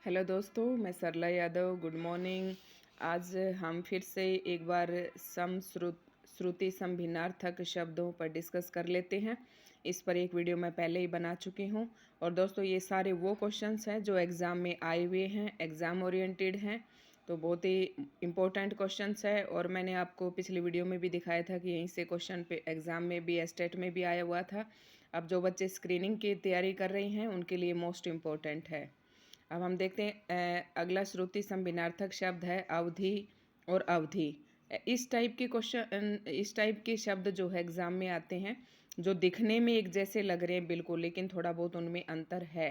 Hello दोस्तों, मैं सरला Yadav. Good morning. आज हम फिर से एक बार श्रुति सम भिन्नार्थक शब्दों पर डिस्कस कर लेते हैं। इस पर एक वीडियो मैं पहले ही बना चुकी हूं। और दोस्तों, ये सारे वो क्वेश्चंस हैं जो एग्ज़ाम में आए हुए हैं, एग्ज़ाम ओरिएंटेड हैं, तो बहुत ही इम्पोर्टेंट क्वेश्चंस है। और मैंने आपको पिछली वीडियो में भी दिखाया था कि यहीं से क्वेश्चन पे एग्ज़ाम में भी, एस्टेट में भी आया हुआ था। अब जो बच्चे स्क्रीनिंग की तैयारी कर रही हैं उनके लिए मोस्ट इम्पोर्टेंट है। अब हम देखते हैं अगला श्रुति संभिन्नार्थक शब्द है अवधि और अवधि। इस टाइप के शब्द जो है एग्जाम में आते हैं, जो दिखने में एक जैसे लग रहे हैं बिल्कुल, लेकिन थोड़ा बहुत उनमें अंतर है।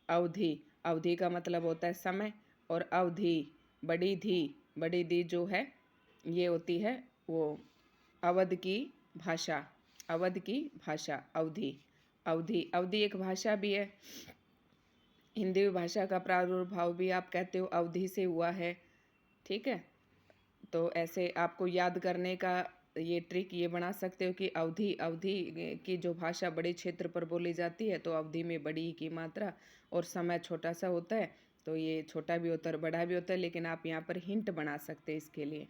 अवधि, अवधि का मतलब होता है समय। और अवधि, बड़ी धी जो है ये होती है वो अवध की भाषा। अवध की भाषा अवधि। अवधि अवधि एक भाषा भी है। हिंदी भाषा का प्रादुर्भाव भी आप कहते हो अवधि से हुआ है। ठीक है, तो ऐसे आपको याद करने का ये ट्रिक ये बना सकते हो कि अवधि अवधि की जो भाषा बड़े क्षेत्र पर बोली जाती है, तो अवधि में बड़ी की मात्रा और समय छोटा सा होता है, तो ये छोटा भी होता है और बड़ा भी होता है, लेकिन आप यहाँ पर हिंट बना सकते हैं इसके लिए।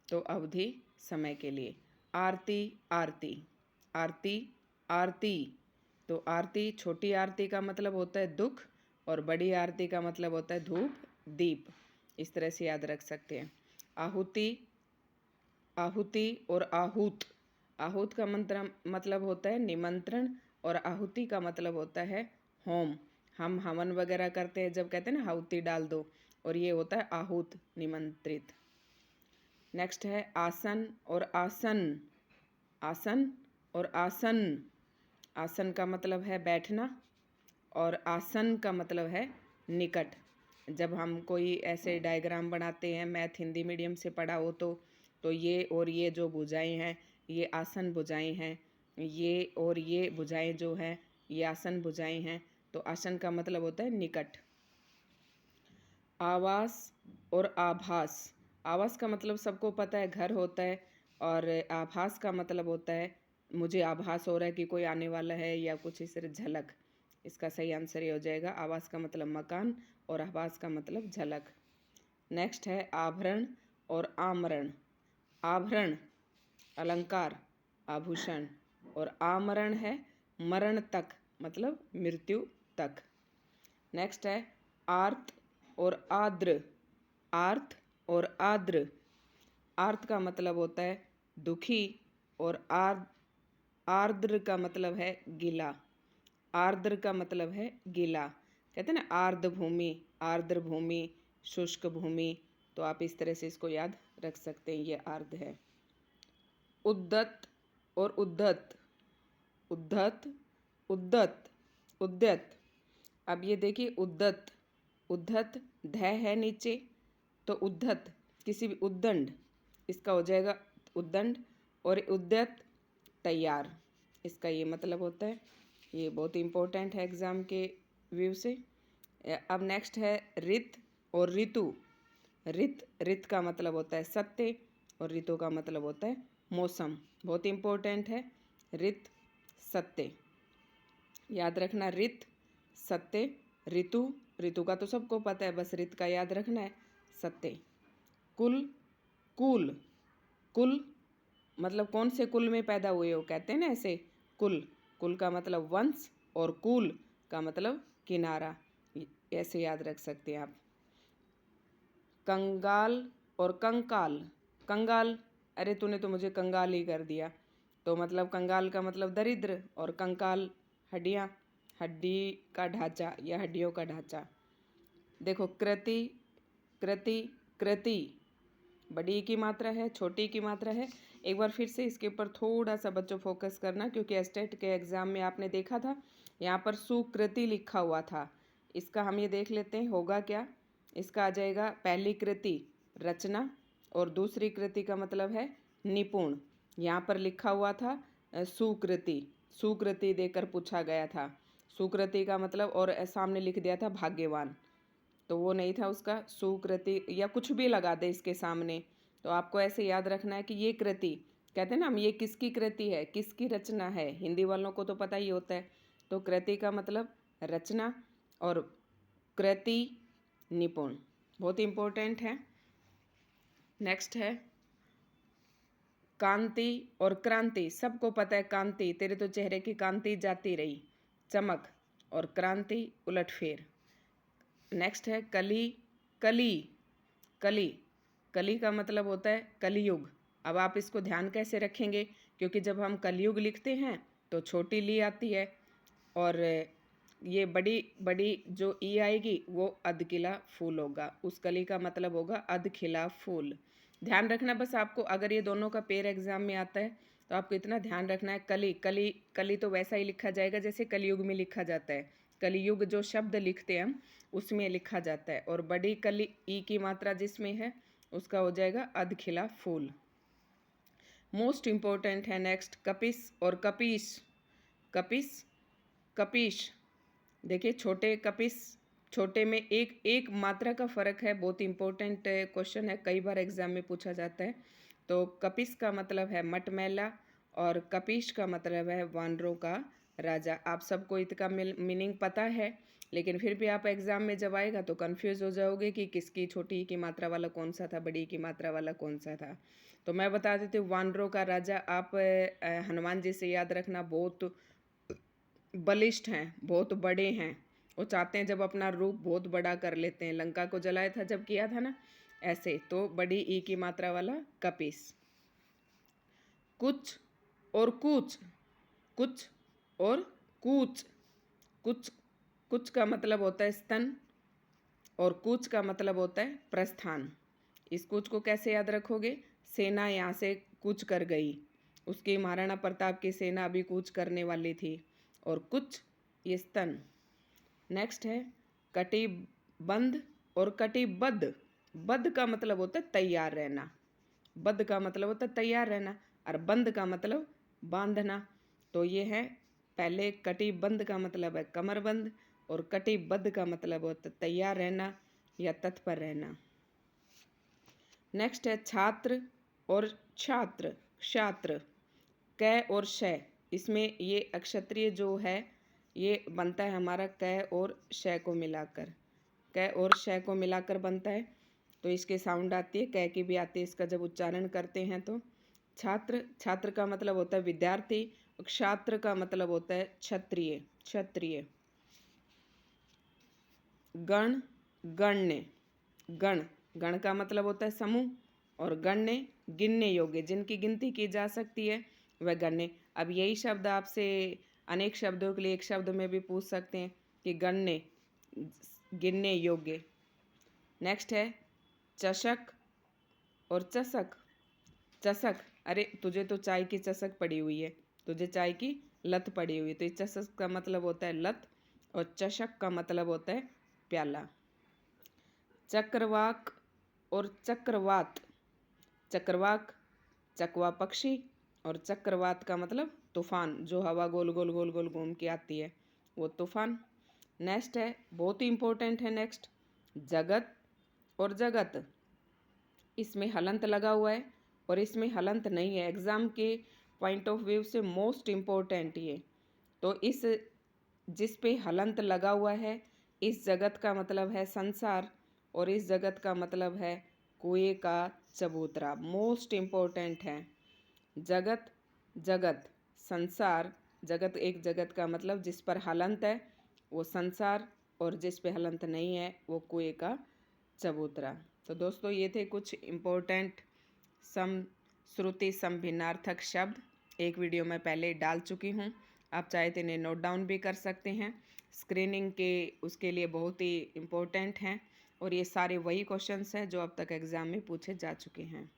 तो अवधि समय के लिए। आरती आरती आरती आरती, तो आरती, छोटी आरती का मतलब होता है दुख, और बड़ी आरती का मतलब होता है धूप दीप। इस तरह से याद रख सकते हैं। आहुति, आहुति और आहूत। आहूत का मतलब होता है निमंत्रण, और आहुति का मतलब होता है होम। हम हवन वगैरह करते हैं जब कहते हैं ना आहुति डाल दो, और ये होता है आहूत, निमंत्रित। नेक्स्ट है आसन और आसन। आसन और आसन। आसन का मतलब है बैठना, और आसन का मतलब है निकट। जब हम कोई ऐसे डायग्राम बनाते हैं, मैथ हिंदी मीडियम से पढ़ा हो तो ये और ये जो भुजाएं हैं ये आसन भुजाएं हैं, ये और ये भुजाएं जो हैं ये आसन भुजाएं हैं। तो आसन का मतलब होता है निकट। आवास और आभास। आवास का मतलब सबको पता है, घर होता है। और आभास का मतलब होता है मुझे आभास हो रहा है कि कोई आने वाला है, या कुछ इस तरह झलक। इसका सही आंसर ये हो जाएगा। आवास का मतलब मकान और आभास का मतलब झलक। नेक्स्ट है आभरण और आमरण। आभरण अलंकार, आभूषण, और आमरण है मरण तक, मतलब मृत्यु तक। नेक्स्ट है आर्त और आर्द्र। आर्त और आर्द्र। आर्त का मतलब होता है दुखी, और आर्द्र का मतलब है गीला। आर्द्र का मतलब है गीला। कहते हैं ना आर्द्र भूमि, आर्द्र भूमि, शुष्क भूमि। तो आप इस तरह से इसको याद रख सकते हैं, ये आर्द्र है। उद्दत और उद्धत। उद्धत, उद्दत, उद्यत। अब ये देखिए उद्दत, उद्धत ध है नीचे, तो उद्धत किसी भी उद्दंड, इसका हो जाएगा उद्दंड। और उद्यत तैयार, इसका ये मतलब होता है। ये बहुत इंपॉर्टेंट है एग्जाम के व्यू से। अब नेक्स्ट है रित और ऋतु। रित का मतलब होता है सत्य, और ऋतु का मतलब होता है मौसम। बहुत इंपॉर्टेंट है रित सत्य, याद रखना। रित सत्य, ऋतु, ऋतु का तो सबको पता है, बस रित का याद रखना है, सत्य। कुल, कुल, कुल मतलब कौन से कुल में पैदा हुए हो, कहते हैं ना ऐसे कुल। कुल का मतलब वंश, और कुल का मतलब किनारा। ऐसे याद रख सकते हैं आप। कंगाल और कंकाल। कंगाल, अरे तूने तो मुझे कंगाल ही कर दिया। तो मतलब कंगाल का मतलब दरिद्र, और कंकाल हड्डियाँ, हड्डी का ढांचा या हड्डियों का ढांचा। देखो कृति, कृति, कृति, बड़ी की मात्रा है, छोटी की मात्रा है। एक बार फिर से इसके ऊपर थोड़ा सा बच्चों फोकस करना, क्योंकि एस्टेट के एग्जाम में आपने देखा था यहाँ पर सुकृति लिखा हुआ था। इसका हम ये देख लेते हैं होगा क्या। इसका आ जाएगा पहली कृति रचना, और दूसरी कृति का मतलब है निपुण। यहाँ पर लिखा हुआ था सुकृति, सुकृति देकर पूछा गया था। सुकृति का मतलब, और सामने लिख दिया था भाग्यवान, तो वो नहीं था उसका। सुकृति या कुछ भी लगा दे इसके सामने। तो आपको ऐसे याद रखना है कि ये कृति, कहते हैं ना हम, ये किसकी कृति है, किसकी रचना है। हिंदी वालों को तो पता ही होता है। तो कृति का मतलब रचना, और कृति, निपुण, बहुत इंपॉर्टेंट है। नेक्स्ट है कांति और क्रांति, सबको पता है कांति, तेरे तो चेहरे की कांति जाती रही, चमक, और क्रांति उलटफेर। नेक्स्ट है कली, कली, कली, कली का मतलब होता है कलियुग। अब आप इसको ध्यान कैसे रखेंगे, क्योंकि जब हम कलियुग लिखते हैं तो छोटी ली आती है, और ये बड़ी बड़ी जो ई आएगी वो अधखिला फूल होगा, उस कली का मतलब होगा अधखिला फूल। ध्यान रखना बस आपको, अगर ये दोनों का पेयर एग्जाम में आता है तो आपको इतना ध्यान रखना है, कली, कली, कली तो वैसा ही लिखा जाएगा जैसे कलियुग में लिखा जाता है, कलियुग जो शब्द लिखते हैं हम उसमें लिखा जाता है, और बड़ी कली ई की मात्रा जिसमें है उसका हो जाएगा अधखिला फूल। मोस्ट इंपॉर्टेंट है नेक्स्ट कपिस और कपीश, कपिस, कपीश। देखिए छोटे कपिस, छोटे में एक एक मात्रा का फर्क है, बहुत इंपॉर्टेंट क्वेश्चन है, कई बार एग्जाम में पूछा जाता है। तो कपिस का मतलब है मटमैला और कपीश का मतलब है वानरों का राजा। आप सबको इसका मीनिंग पता है, लेकिन फिर भी आप एग्जाम में जब आएगा तो कंफ्यूज हो जाओगे कि किसकी छोटी की मात्रा वाला कौन सा था, बड़ी की मात्रा वाला कौन सा था। तो मैं बता देती हूँ, वानरों का राजा आप हनुमान जी से याद रखना, बहुत बलिष्ठ हैं, बहुत बड़े हैं, वो चाहते हैं जब अपना रूप बहुत बड़ा कर लेते हैं, लंका को जलाया था जब किया था ना, ऐसे। तो बड़ी ई की मात्रा वाला कपिस। कुछ और कूच, कुछ और कूच, कुछ, कुछ का मतलब होता है स्तन और कूच का मतलब होता है प्रस्थान। इस कूच को कैसे याद रखोगे, सेना यहाँ से कूच कर गई, उसकी महाराणा प्रताप की सेना अभी कूच करने वाली थी, और कुछ ये स्तन। नेक्स्ट है कटिबंध और कटिबद्ध, बद्ध का मतलब होता है तैयार रहना, बद्ध का मतलब होता है तैयार रहना, और बंध का मतलब बांधना। तो ये है, पहले कटिबंध का मतलब है कमरबंद, और कटिबद्ध का मतलब होता है तैयार रहना या तत्पर रहना। नेक्स्ट है छात्र और छात्र, क्षात्र, क और श, इसमें ये अक्षत्रिय जो है ये बनता है हमारा क और श को मिलाकर, क और श को मिलाकर बनता है, तो इसके साउंड आती है, क की भी आती है इसका जब उच्चारण करते हैं तो। छात्र, छात्र का मतलब होता है विद्यार्थी, क्षात्र का मतलब होता है क्षत्रिय, क्षत्रिय। गण, गण्य, गण, गण का मतलब होता है समूह, और गण्य गिनने योग्य, जिनकी गिनती की जा सकती है वह गण्य। अब यही शब्द आपसे अनेक शब्दों के लिए एक शब्द में भी पूछ सकते हैं कि गण्य, गिनने योग्य। नेक्स्ट है चषक और चषक, चषक, अरे तुझे तो चाय की चषक पड़ी हुई है, तुझे चाय की लत पड़ी हुई है, तो इस चषक का मतलब होता है लत, और चषक का मतलब होता है प्याला। चक्रवाक और चक्रवात, चक्रवाक चकवा पक्षी, और चक्रवात का मतलब तूफान, जो हवा गोल गोल गोल गोल घूम के आती है वो तूफान। नेक्स्ट है बहुत ही इंपॉर्टेंट है, नेक्स्ट जगत और जगत, इसमें हलंत लगा हुआ है और इसमें हलंत नहीं है, एग्जाम के पॉइंट ऑफ व्यू से मोस्ट इम्पोर्टेंट ये। तो इस जिस पे हलंत लगा हुआ है, इस जगत का मतलब है संसार, और इस जगत का मतलब है कुएं का चबूतरा, मोस्ट इम्पोर्टेंट है। जगत, जगत, संसार, जगत एक जगत का मतलब जिस पर हलंत है वो संसार, और जिस पे हलंत नहीं है वो कुएं का चबूतरा। तो दोस्तों ये थे कुछ इम्पोर्टेंट सम, श्रुति, समभिन्नार्थक शब्द, एक वीडियो में पहले डाल चुकी हूँ, आप चाहे तो इन्हें नोट डाउन भी कर सकते हैं, स्क्रीनिंग के उसके लिए बहुत ही इम्पोर्टेंट हैं, और ये सारे वही क्वेश्चंस हैं जो अब तक एग्ज़ाम में पूछे जा चुके हैं।